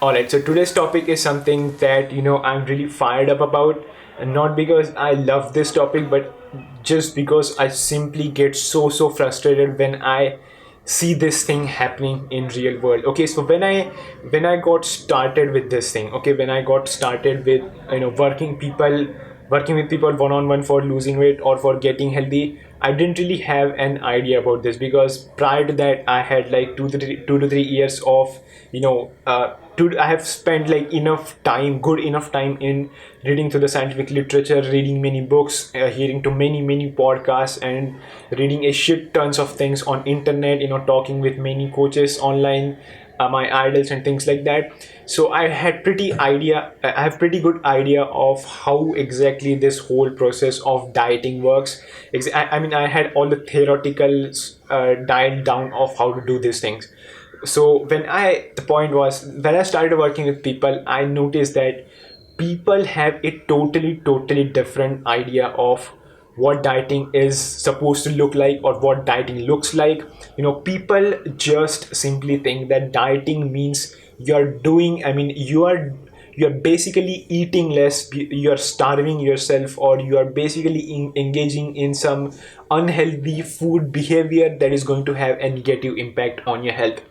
Alright, so today's topic is something that I'm really fired up about, and not because I love this topic, but just because I simply get so frustrated when I see this thing happening in real world. Okay, so when I got started with this thing, okay, when I got started with working with people one on one for losing weight or for getting healthy, I didn't really have an idea about this because prior to that I had like 2 to 3 years of I have spent like good enough time in reading through the scientific literature, reading many books, hearing to many podcasts, and reading a shit tons of things on internet. Talking with many coaches online, my idols and things like that. So I have pretty good idea of how exactly this whole process of dieting works. I mean, I had all the theoretical dialed down of how to do these things. So the point was, when I started working with people, I noticed that people have a totally different idea of what dieting is supposed to look like, or what dieting looks like. People just simply think that dieting means you're basically eating less, you're starving yourself, or you are basically engaging in some unhealthy food behavior that is going to have a negative impact on your health.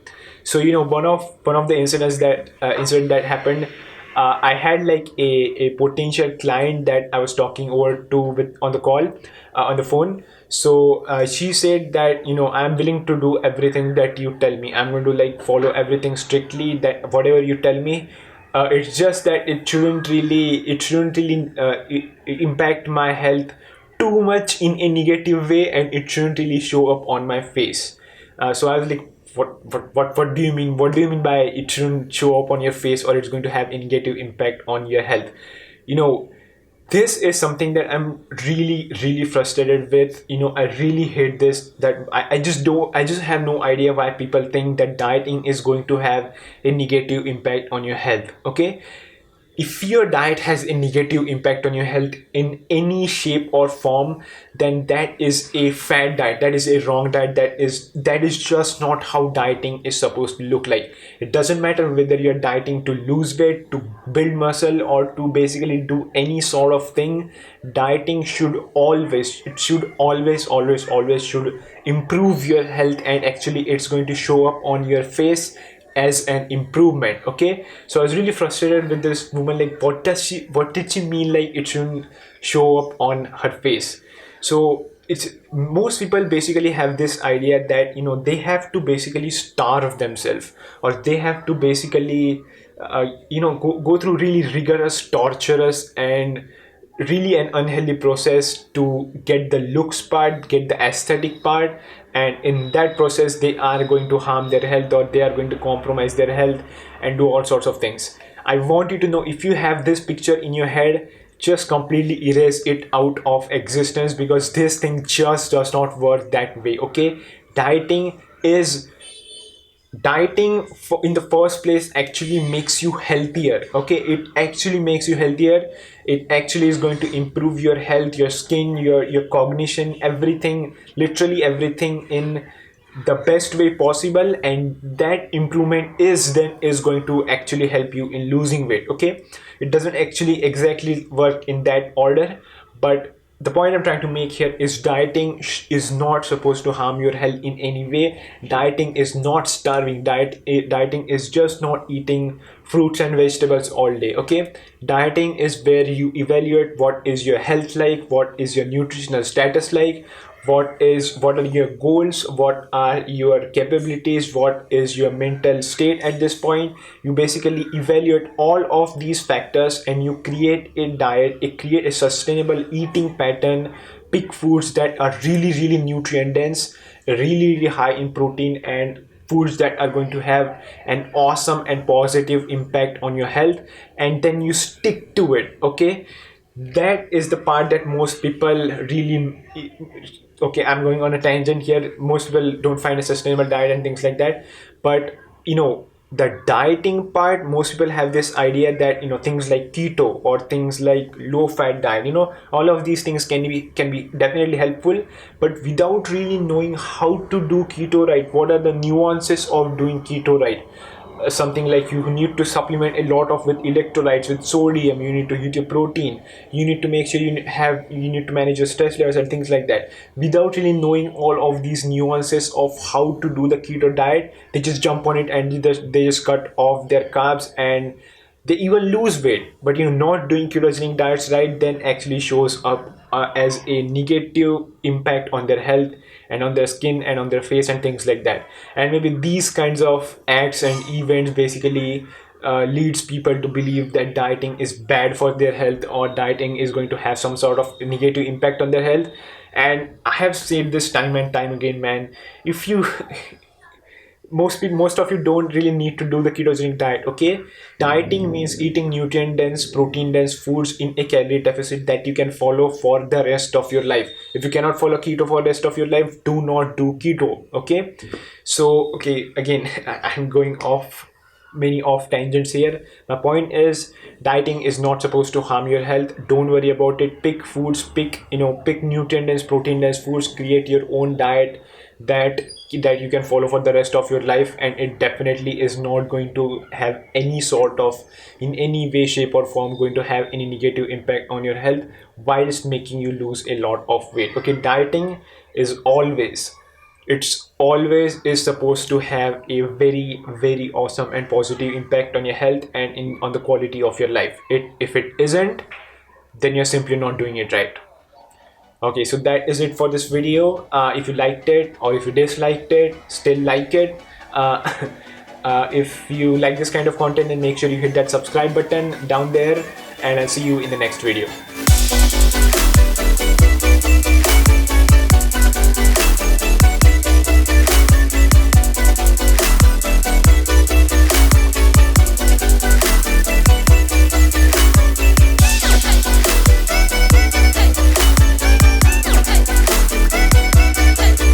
So one of the incident that happened. I had like a potential client that I was talking over to with on the call, on the phone. So she said that I'm willing to do everything that you tell me. I'm going to like follow everything strictly, that whatever you tell me. It's just that it shouldn't really impact my health too much in a negative way, and it shouldn't really show up on my face. So I was like, what do you mean? What do you mean by it shouldn't show up on your face, or it's going to have a negative impact on your health? You know, this is something that I'm really frustrated with. I really hate this. That I just have no idea why people think that dieting is going to have a negative impact on your health. Okay, if your diet has a negative impact on your health in any shape or form, then that is a fad diet, that is a wrong diet, that is just not how dieting is supposed to look like. It doesn't matter whether you're dieting to lose weight, to build muscle, or to basically do any sort of thing. Dieting should always should improve your health, and actually it's going to show up on your face as an improvement. Okay, so I was really frustrated with this woman, like what did she mean, like it shouldn't show up on her face? So it's most people basically have this idea that they have to basically starve themselves, or they have to basically go through really rigorous, torturous, and really an unhealthy process to get the looks part, get the aesthetic part, and in that process they are going to harm their health, or they are going to compromise their health and do all sorts of things. I want you to know, if you have this picture in your head, just completely erase it out of existence, because this thing just does not work that way. Okay, dieting is dieting in the first place actually makes you healthier. Okay, it actually makes you healthier. It actually is going to improve your health, your skin, your cognition, everything, literally everything, in the best way possible. And that improvement is going to actually help you in losing weight. Okay, it doesn't actually exactly work in that order, but the point I'm trying to make here is dieting is not supposed to harm your health in any way. Dieting is not starving. Dieting is just not eating fruits and vegetables all day. Okay, dieting is where you evaluate what is your health like, what is your nutritional status like, what are your goals, what are your capabilities, what is your mental state at this point. You basically evaluate all of these factors, and you create a diet, create a sustainable eating pattern. Pick foods that are really nutrient dense, really high in protein, and foods that are going to have an awesome and positive impact on your health, and then you stick to it. Okay, that is the part that most people really, okay, I'm going on a tangent here. Most people don't find a sustainable diet and things like that. But the dieting part, most people have this idea that things like keto or things like low fat diet, all of these things can be definitely helpful. But without really knowing how to do keto right, what are the nuances of doing keto right, something like you need to supplement a lot of with electrolytes, with sodium, you need to eat your protein, you need to make sure you need to manage your stress levels and things like that. Without really knowing all of these nuances of how to do the keto diet, they just jump on it and they just cut off their carbs, and they even lose weight. But not doing ketogenic diets right then actually shows up as a negative impact on their health and on their skin and on their face and things like that. And maybe these kinds of acts and events basically leads people to believe that dieting is bad for their health, or dieting is going to have some sort of negative impact on their health. And I have said this time and time again, man, if you most of you don't really need to do the ketogenic diet. Okay, dieting means eating nutrient dense, protein dense foods in a calorie deficit that you can follow for the rest of your life. If you cannot follow keto for the rest of your life, do not do keto. Okay, so okay, again, I'm going off many off tangents here. My point is, dieting is not supposed to harm your health. Don't worry about it. Pick foods, pick nutrient dense, protein dense foods, create your own diet that you can follow for the rest of your life, and it definitely is not going to have any sort of, in any way, shape or form, going to have any negative impact on your health whilst making you lose a lot of weight. Okay, dieting is always is supposed to have a very, very awesome and positive impact on your health and on the quality of your life. If it isn't, then you're simply not doing it right. Okay, so that is it for this video. If you liked it, or if you disliked it, still like it. If you like this kind of content, then make sure you hit that subscribe button down there, and I'll see you in the next video.